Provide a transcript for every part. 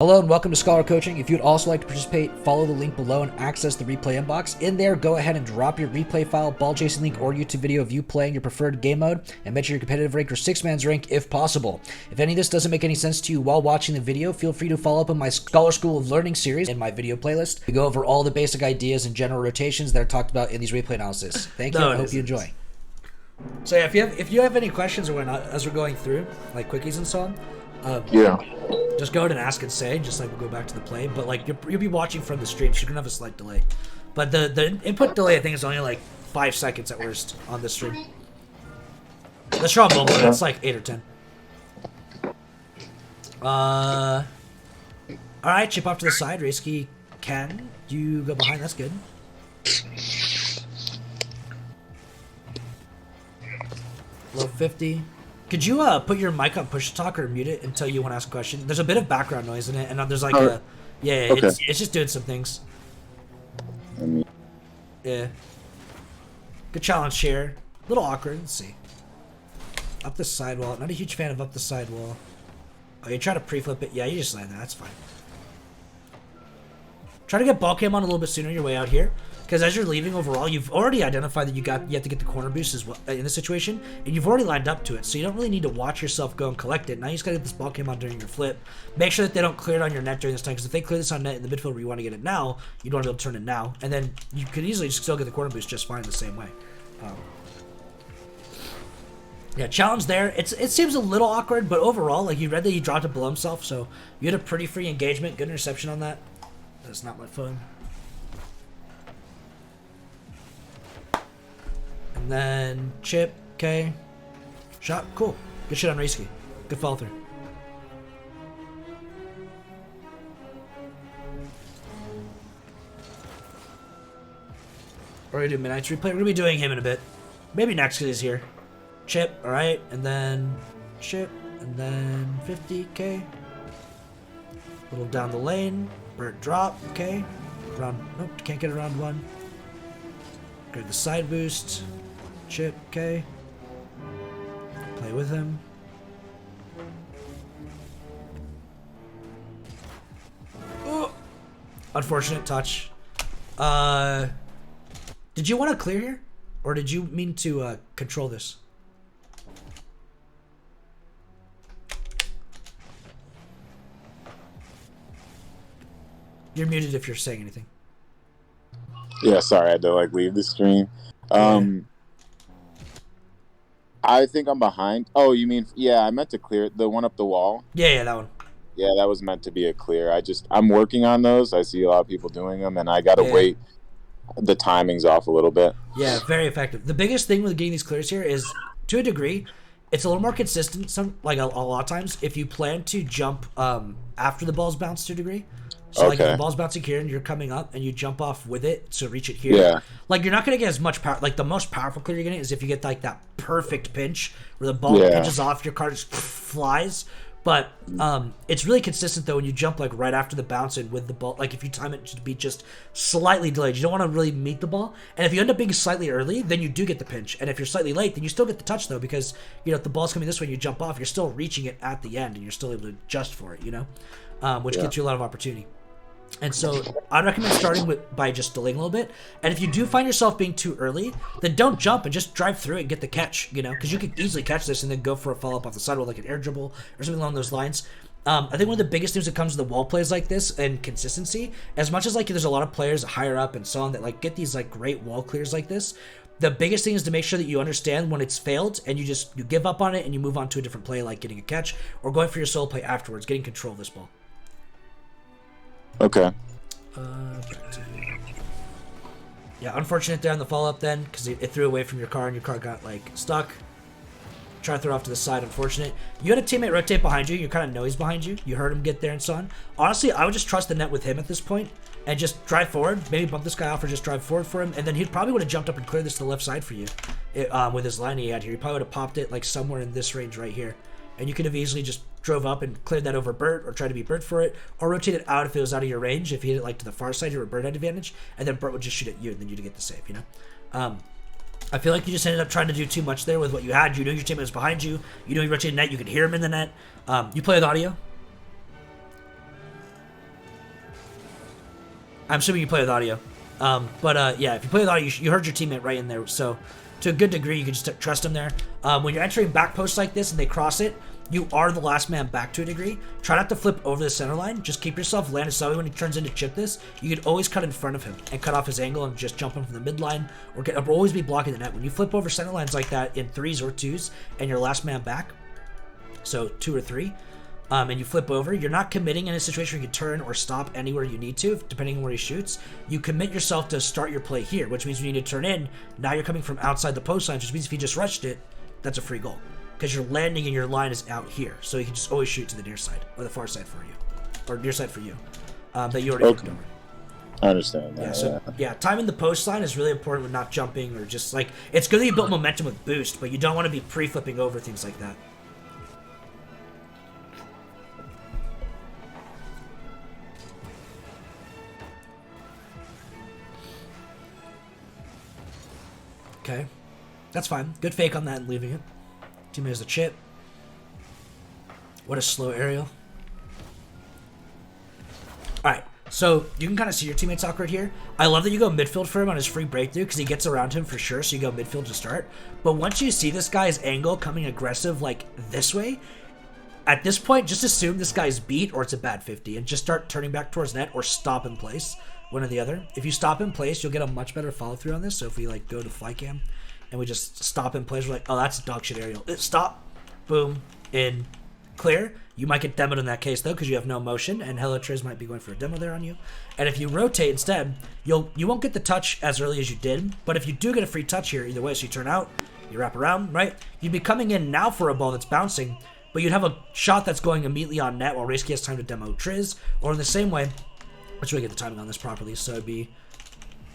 Hello and welcome to Scholar Coaching. If you'd also like to participate, follow the link below and access the replay inbox. In there, go ahead and drop your replay file, ball chasing link, or YouTube video of you playing your preferred game mode, and mention your competitive rank or six-man's rank if possible. If any of this doesn't make any sense to you while watching the video, feel free to follow up on my Scholar School of Learning series in my video playlist. We go over all the basic ideas and general rotations that are talked about in these replay analysis. Thank you, and I hope you enjoy. So yeah, if you have any questions or whatnot as we're going through, like quickies and so on, just go ahead and ask and say, just like we'll go back to the play. But like you'll be watching from the stream, so you're gonna have a slight delay. But the input delay, I think, is only like 5 seconds at worst on this stream. Let's try mobile. It's like 8 or 10. All right, chip off to the side. Race key can you go behind? That's good. Low 50. Could you put your mic on push to talk or mute it until you want to ask a question? There's a bit of background noise in it, and there's like okay. It's just doing some things. Yeah. Good challenge share. A little awkward. Let's see. Up the sidewall. Not a huge fan of up the sidewall. Oh, you try to pre-flip it? Yeah, you just land that. That's fine. Try to get ball cam on a little bit sooner your way out here. Because as you're leaving overall, you've already identified that you have to get the corner boost as well in this situation, and you've already lined up to it, so you don't really need to watch yourself go and collect it. Now you just gotta get this ball came on during your flip. Make sure that they don't clear it on your net during this time, because if they clear this on net in the midfield where you want to get it now, you don't want to be able to turn it now, and then you could easily still get the corner boost just fine the same way. Yeah, challenge there. It seems a little awkward, but overall, like you read that he dropped it below himself, so you had a pretty free engagement. Good interception on that. That's not my phone. And then chip, okay. Shot, cool. Good shit on Risky. Good follow through. We're gonna do Midnight's replay. We're gonna be doing him in a bit. Maybe next because he's here. Chip, alright, and then chip, and then 50k. Little down the lane. Bird drop, okay. Round, nope, can't get around one. Grab the side boost. Chip, okay. Play with him. Oh! Unfortunate touch. Did you want to clear here? Or did you mean to control this? You're muted if you're saying anything. Yeah, sorry, I had to like leave the stream. I think I'm behind. Oh, you mean, yeah, I meant to clear it. The one up the wall. Yeah, that one. Yeah, that was meant to be a clear. I'm working on those. I see a lot of people doing them, and I gotta wait. The timing's off a little bit. Yeah, very effective. The biggest thing with getting these clears here is, to a degree, it's a little more consistent. Like a lot of times, if you plan to jump after the ball's bounced to a degree. So like if the ball's bouncing here and you're coming up and you jump off with it to reach it here. Yeah. Like you're not gonna get as much power. Like the most powerful clear you're getting is if you get like that perfect pinch where the ball pinches off, your card just flies. But it's really consistent though when you jump like right after the bounce and with the ball. Like if you time it to be just slightly delayed, you don't want to really meet the ball. And if you end up being slightly early, then you do get the pinch. And if you're slightly late, then you still get the touch though, because you know if the ball's coming this way and you jump off, you're still reaching it at the end and you're still able to adjust for it. You know, which gets you a lot of opportunity. And so I'd recommend starting by just delaying a little bit. And if you do find yourself being too early, then don't jump and just drive through it and get the catch, you know, because you could easily catch this and then go for a follow-up off the sidewall like an air dribble or something along those lines. I think one of the biggest things that comes to the wall plays like this and consistency, as much as like there's a lot of players higher up and so on that like get these like great wall clears like this, the biggest thing is to make sure that you understand when it's failed and you give up on it and you move on to a different play like getting a catch or going for your solo play afterwards, getting control of this ball. Okay. Yeah, unfortunate there on the follow-up then, because it threw away from your car and your car got, like, stuck. Try to throw off to the side, unfortunate. You had a teammate rotate behind you. You kind of know he's behind you. You heard him get there and so on. Honestly, I would just trust the net with him at this point and just drive forward. Maybe bump this guy off or just drive forward for him. And then he probably would have jumped up and cleared this to the left side for you with his line he had here. He probably would have popped it, like, somewhere in this range right here. And you could have easily just drove up and cleared that over Bert or tried to be Bert for it or rotate it out if it was out of your range. If you hit it like to the far side, you were Bert had advantage and then Bert would just shoot at you and then you'd get the save, you know? I feel like you just ended up trying to do too much there with what you had. You knew your teammate was behind you. You knew you rotated net. You could hear him in the net. You play with audio? I'm assuming you play with audio. Yeah, if you play with audio, you heard your teammate right in there. So to a good degree, you can just trust him there. When you're entering back posts like this and they cross it, you are the last man back to a degree. Try not to flip over the center line. Just keep yourself landed so when he turns in to chip this, you can always cut in front of him and cut off his angle and just jump him from the midline or always be blocking the net. When you flip over center lines like that in 3s or 2s and you're last man back, so 2 or 3, and you flip over, you're not committing in a situation where you can turn or stop anywhere you need to, depending on where he shoots. You commit yourself to start your play here, which means when you need to turn in, now you're coming from outside the post line, which means if you just rushed it, that's a free goal. Because you're landing and your line is out here, so you can just always shoot to the near side, or the far side for you, or near side for you, that you already flipped over. I understand that. Yeah, so timing the post line is really important with not jumping, or just like, it's good that you built momentum with boost, but you don't want to be pre-flipping over things like that. Okay, that's fine. Good fake on that and leaving it. Teammate has the chip. What a slow aerial. Alright, so you can kind of see your teammate's awkward here. I love that you go midfield for him on his free breakthrough because he gets around him for sure, so you go midfield to start. But once you see this guy's angle coming aggressive like this way, at this point, just assume this guy's beat or it's a bad 50 and just start turning back towards net or stop in place, one or the other. If you stop in place, you'll get a much better follow through on this. So if we like go to fly cam and we just stop in place, we're like, oh, that's a dog shit aerial. Stop, boom, in, clear. You might get demoed in that case though, because you have no motion, and Hello Triz might be going for a demo there on you. And if you rotate instead, you won't get the touch as early as you did, but if you do get a free touch here, either way, so you turn out, you wrap around, right? You'd be coming in now for a ball that's bouncing, but you'd have a shot that's going immediately on net while Reisky has time to demo Triz, or in the same way, let's really get the timing on this properly, so it'd be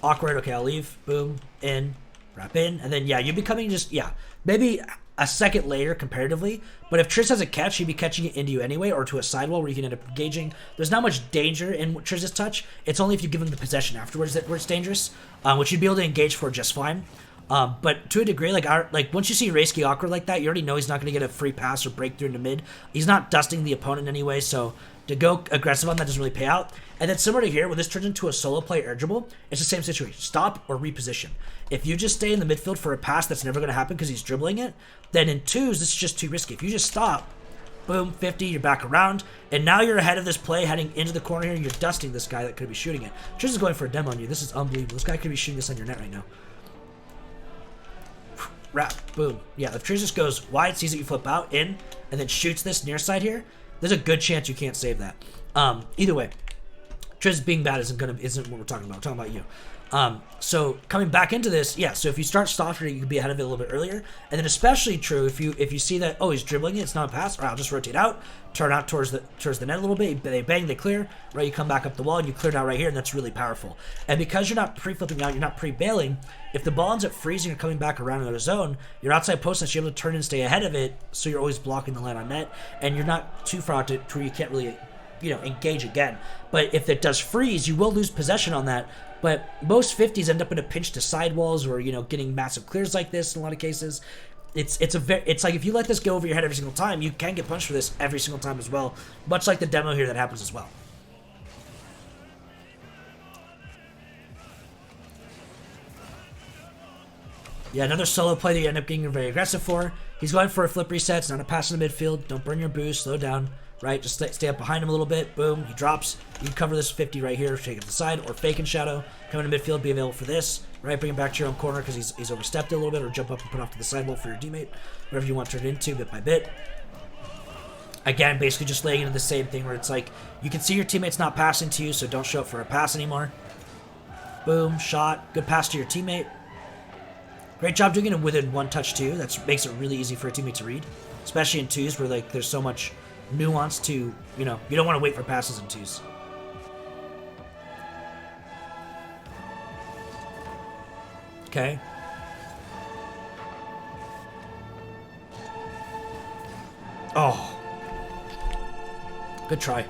awkward, okay, I'll leave, boom, in, wrap in, and then, yeah, you'd be coming just, yeah, maybe a second later comparatively, but if Triz has a catch, he'd be catching it into you anyway, or to a sidewall where you can end up engaging. There's not much danger in Triz's touch. It's only if you give him the possession afterwards where it's dangerous, which you'd be able to engage for just fine. But to a degree, like once you see Reisky awkward like that, you already know he's not going to get a free pass or breakthrough into mid. He's not dusting the opponent anyway, so to go aggressive on that doesn't really pay out. And then similar to here, when this turns into a solo play air dribble, it's the same situation. Stop or reposition. If you just stay in the midfield for a pass that's never going to happen because he's dribbling it, then in 2s, this is just too risky. If you just stop, boom, 50, you're back around, and now you're ahead of this play heading into the corner here, and you're dusting this guy that could be shooting it. Triz is going for a demo on you. This is unbelievable. This guy could be shooting this on your net right now. Wrap, boom. Yeah, if Triz just goes wide, sees that you flip out, in, and then shoots this near side here, there's a good chance you can't save that. Either way, Triz being bad isn't what we're talking about. We're talking about you. So coming back into this, yeah, so if you start softer, you can be ahead of it a little bit earlier. And then especially true if you see that, oh, he's dribbling it, it's not a pass, or I'll just rotate out, turn out towards the net a little bit, they bang, they clear, right, you come back up the wall, and you clear out right here, and that's really powerful. And because you're not pre-flipping out, you're not pre-bailing, if the ball ends up freezing or coming back around in a zone, your outside post net, you're able to turn and stay ahead of it, so you're always blocking the line on net, and you're not too far out to where you can't really, engage again. But if it does freeze, you will lose possession on that. But most 50s end up in a pinch to sidewalls or, getting massive clears like this in a lot of cases. It's like if you let this go over your head every single time, you can get punched for this every single time as well. Much like the demo here that happens as well. Yeah, another solo play that you end up getting very aggressive for. He's going for a flip reset. It's not a pass in the midfield. Don't burn your boost. Slow down. Right, just stay up behind him a little bit. Boom, he drops. You can cover this 50 right here, take it to the side, or fake in shadow. Come into midfield, be available for this. Right, bring him back to your own corner because he's overstepped it a little bit, or jump up and put off to the sidewall for your teammate. Whatever you want to turn it into, bit by bit. Again, basically just laying into the same thing where it's like, you can see your teammate's not passing to you, so don't show up for a pass anymore. Boom, shot. Good pass to your teammate. Great job doing it within one touch too. That makes it really easy for a teammate to read. Especially in 2s where there's so much nuance to, you don't want to wait for passes in 2s. Okay. Oh. Good try.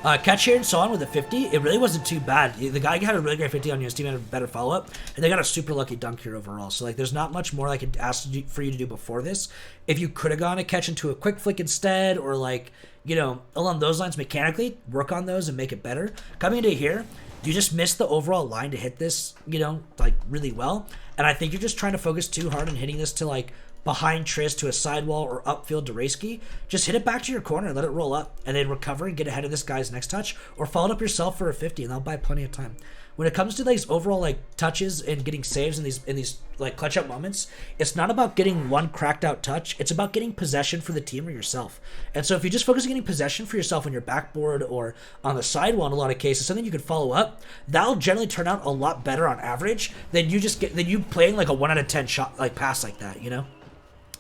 Catch here and so on with a 50, it really wasn't too bad. The guy had a really great 50 on his team, had a better follow-up, and they got a super lucky dunk here overall. So, like, there's not much more I could ask for you to do before this. If you could have gone a catch into a quick flick instead, or, like, you know, along those lines mechanically, work on those and make it better. Coming into here, you just missed the overall line to hit this, you know, like, really well. And I think you're just trying to focus too hard on hitting this to, like, behind Tris to a sidewall or upfield to Reisky. Just hit it back to your corner and let it roll up, and then recover and get ahead of this guy's next touch, or follow it up yourself for a 50, and that'll buy plenty of time. When it comes to these overall like touches and getting saves in these like clutch up moments, it's not about getting one cracked out touch. It's about getting possession for the team or yourself. And so if you just focus on getting possession for yourself on your backboard or on the sidewall in a lot of cases, something you could follow up, that'll generally turn out a lot better on average than you playing like a 1 out of 10 shot like pass like that, you know?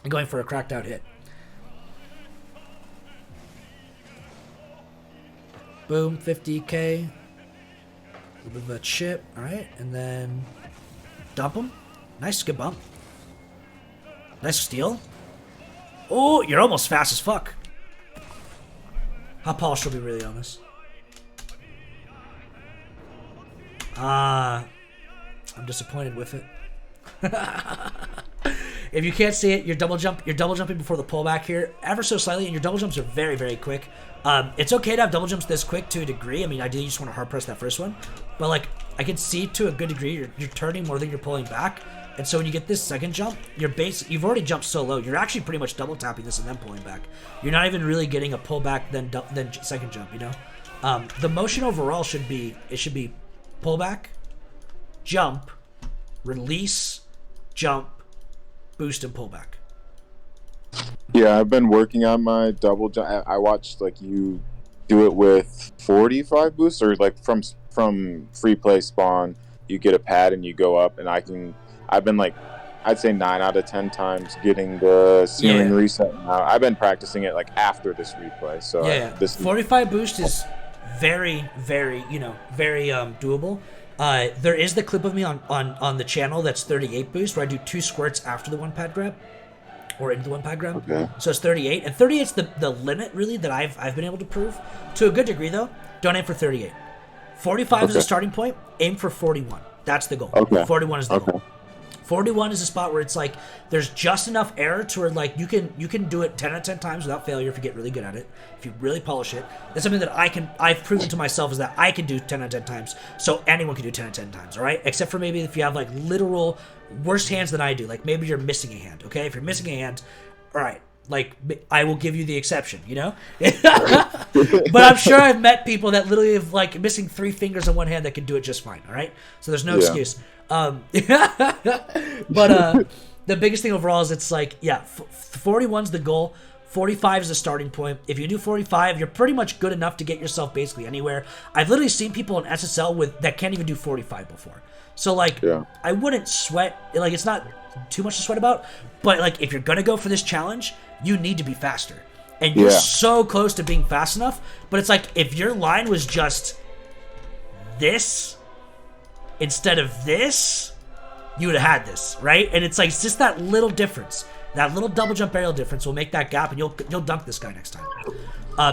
And going for a cracked out hit. Boom, 50K. A little bit of a chip, alright, and then dump him. Nice, good bump. Nice steal. Oh, you're almost fast as fuck. How polished are we really on this? I'm disappointed with it. If you can't see it, you're double jumping before the pullback here, ever so slightly, and your double jumps are very, very quick. It's okay to have double jumps this quick to a degree. I mean, ideally you just want to hard press that first one, but like I can see to a good degree you're turning more than you're pulling back, and so when you get this second jump, you've already jumped so low, you're actually pretty much double tapping this and then pulling back. You're not even really getting a pullback then second jump, you know. The motion overall should be pullback, jump, release, jump, boost, and pullback. Yeah, I've been working on my double jump. I watched like you do it with 45 boosts, or like from free play spawn, you get a pad and you go up, and I've been like, I'd say 9 out of 10 times getting the ceiling reset. Now I've been practicing it like after this replay. So this 45 boost is very, very, very doable. There is the clip of me on the channel that's 38 boost, where I do 2 squirts after the 1 pad grab, or into the 1 pad grab. Okay. So it's 38, and 38's the limit really that I've been able to prove to a good degree though. Don't aim for 38. 45 is the starting point. Aim for 41. That's the goal. Okay. 41 is the goal. 41 is a spot where it's like there's just enough error to where like you can do it 10 out of 10 times without failure if you get really good at it. If you really polish it, that's something that I've proven to myself is that I can do 10 out of 10 times. So anyone can do 10 out of 10 times, all right? Except for maybe if you have like literal worse hands than I do. Like maybe you're missing a hand, okay? If you're missing a hand, all right, like I will give you the exception, you know? But I'm sure I've met people that literally have like missing 3 fingers on one hand that can do it just fine, all right? So there's no excuse. But the biggest thing overall is it's like, 41's the goal. 45 is the starting point. If you do 45, you're pretty much good enough to get yourself basically anywhere. I've literally seen people in SSL that can't even do 45 before. So like, I wouldn't sweat. Like, it's not too much to sweat about. But like, if you're gonna go for this challenge, you need to be faster. And you're so close to being fast enough. But it's like, if your line was just this instead of this, you would have had this, right? And it's like, it's just that little difference. That little double jump aerial difference will make that gap, and you'll dunk this guy next time.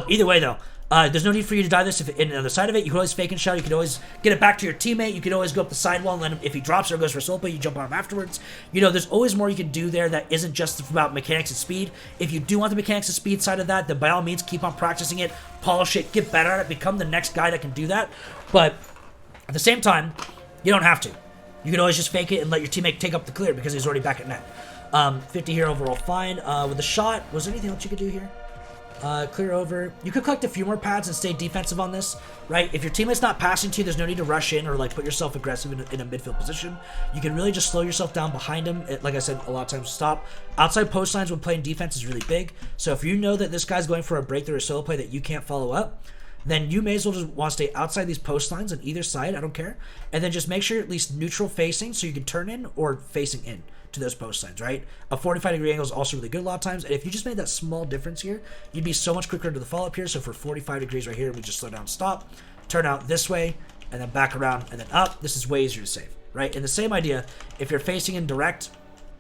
Either way, though, there's no need for you to die this. If on the side of it, you can always fake and shot. You can always get it back to your teammate. You can always go up the sidewall and let him, if he drops or goes for solo play, you jump on him afterwards. You know, there's always more you can do there that isn't just about mechanics and speed. If you do want the mechanics and speed side of that, then by all means, keep on practicing it, polish it, get better at it, become the next guy that can do that. But at the same time, you don't have to. You can always just fake it and let your teammate take up the clear because he's already back at net. 50 here overall, fine. With the shot, was there anything else you could do here? Clear over. You could collect a few more pads and stay defensive on this, right? If your teammate's not passing to you, there's no need to rush in or like put yourself aggressive in a midfield position. You can really just slow yourself down behind him. Like I said, a lot of times stop. Outside post lines when playing defense is really big. So if you know that this guy's going for a breakthrough or solo play that you can't follow up, then you may as well just want to stay outside these post lines on either side, I don't care. And then just make sure you're at least neutral facing so you can turn in or facing in to those post lines, right? A 45-degree angle is also really good a lot of times. And if you just made that small difference here, you'd be so much quicker into the follow-up here. So for 45 degrees right here, we just slow down, stop, turn out this way, and then back around, and then up. This is way easier to save, right? And the same idea, if you're facing in direct,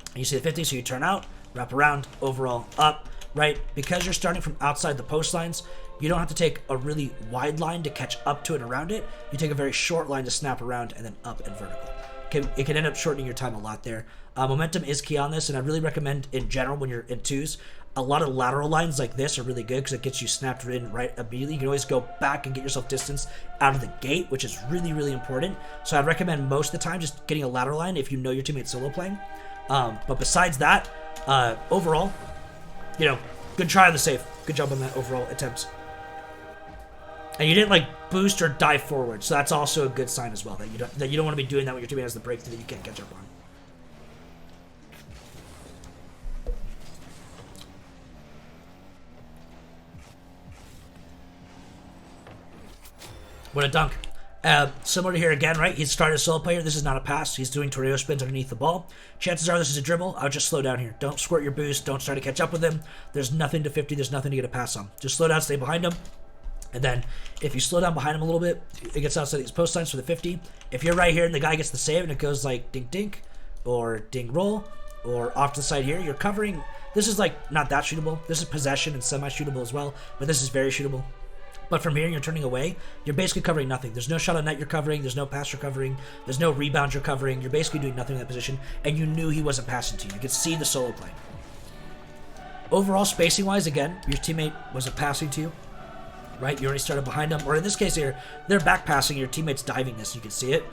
and you see the 50, so you turn out, wrap around, overall, up. right? Because you're starting from outside the post lines, you don't have to take a really wide line to catch up to it and around it. You take a very short line to snap around and then up and vertical. It can end up shortening your time a lot there. Momentum is key on this, and I really recommend in general when you're in twos, a lot of lateral lines like this are really good because it gets you snapped in right immediately. You can always go back and get yourself distance out of the gate, which is really, really important. So I'd recommend most of the time just getting a lateral line if you know your teammate's solo playing. But besides that, overall, good try on the save. Good job on that overall attempt. And you didn't boost or dive forward, so that's also a good sign as well that you don't want to be doing that when your teammate has the breakthrough that you can't catch up on. What a dunk. Similar to here again, right? He's started a solo player. This is not a pass. He's doing tornado spins underneath the ball. Chances are this is a dribble. I'll just slow down here. Don't squirt your boost. Don't try to catch up with him. There's nothing to 50. There's nothing to get a pass on. Just slow down, stay behind him. And then if you slow down behind him a little bit, it gets outside these post signs for the 50. If you're right here and the guy gets the save and it goes like dink dink or ding roll or off to the side here, you're covering. This is not that shootable. This is possession and semi-shootable as well, but this is very shootable. But from here, you're turning away. You're basically covering nothing. There's no shot on net you're covering. There's no pass you're covering. There's no rebound you're covering. You're basically doing nothing in that position, and you knew he wasn't passing to you. You could see the solo play. Overall, spacing-wise, again, your teammate wasn't passing to you, right? You already started behind them. Or in this case here, they're back passing. Your teammate's diving this. You can see it.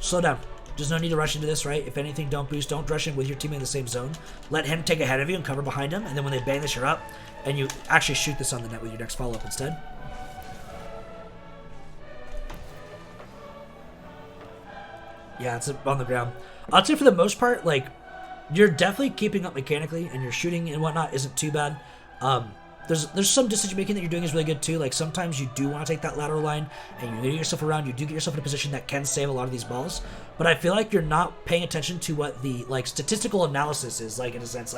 Slow down. There's no need to rush into this, right? If anything, don't boost. Don't rush in with your teammate in the same zone. Let him take ahead of you and cover behind him, and then when they bang this, you're up, and you actually shoot this on the net with your next follow-up instead. Yeah, it's on the ground. I'd say for the most part, you're definitely keeping up mechanically, and your shooting and whatnot isn't too bad. There's some decision making that you're doing is really good too. Sometimes you do want to take that lateral line, and you get yourself around. You do get yourself in a position that can save a lot of these balls. But I feel like you're not paying attention to what the statistical analysis is in a sense.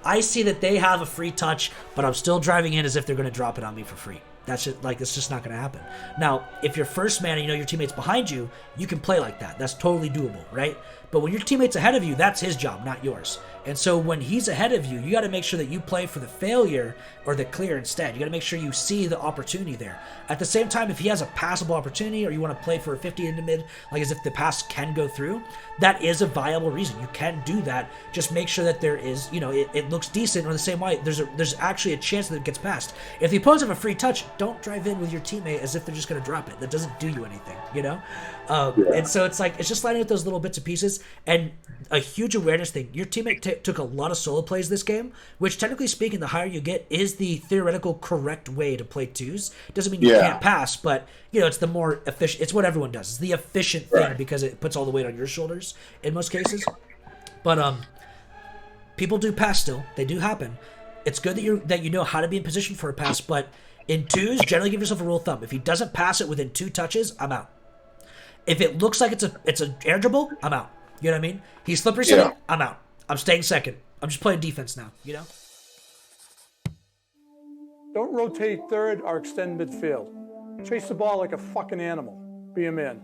I see that they have a free touch, but I'm still driving in as if they're going to drop it on me for free. That's just it's just not going to happen. Now, if you're first man and your teammate's behind you, you can play like that. That's totally doable, right? But when your teammate's ahead of you, that's his job, not yours. And so when he's ahead of you, you got to make sure that you play for the failure or the clear instead. You got to make sure you see the opportunity there. At the same time, if he has a passable opportunity or you want to play for a 50 into mid, as if the pass can go through, that is a viable reason. You can do that. Just make sure that there is, it looks decent, or the same way, there's actually a chance that it gets passed. If the opponents have a free touch, don't drive in with your teammate as if they're just going to drop it. That doesn't do you anything, And so it's just lining up those little bits and pieces, and a huge awareness thing. Your teammate took a lot of solo plays this game, which technically speaking, the higher you get is the theoretical correct way to play twos. Doesn't mean you can't pass, but it's the more efficient. It's what everyone does. It's the efficient thing because it puts all the weight on your shoulders in most cases. But people do pass still. They do happen. It's good that you know how to be in position for a pass, but in twos, generally give yourself a rule of thumb. If he doesn't pass it within 2 touches, I'm out. If it looks like it's a air dribble, I'm out. You know what I mean? He's slippery setting, I'm out. I'm staying second. I'm just playing defense now, Don't rotate third or extend midfield. Chase the ball like a fucking animal. Be a man.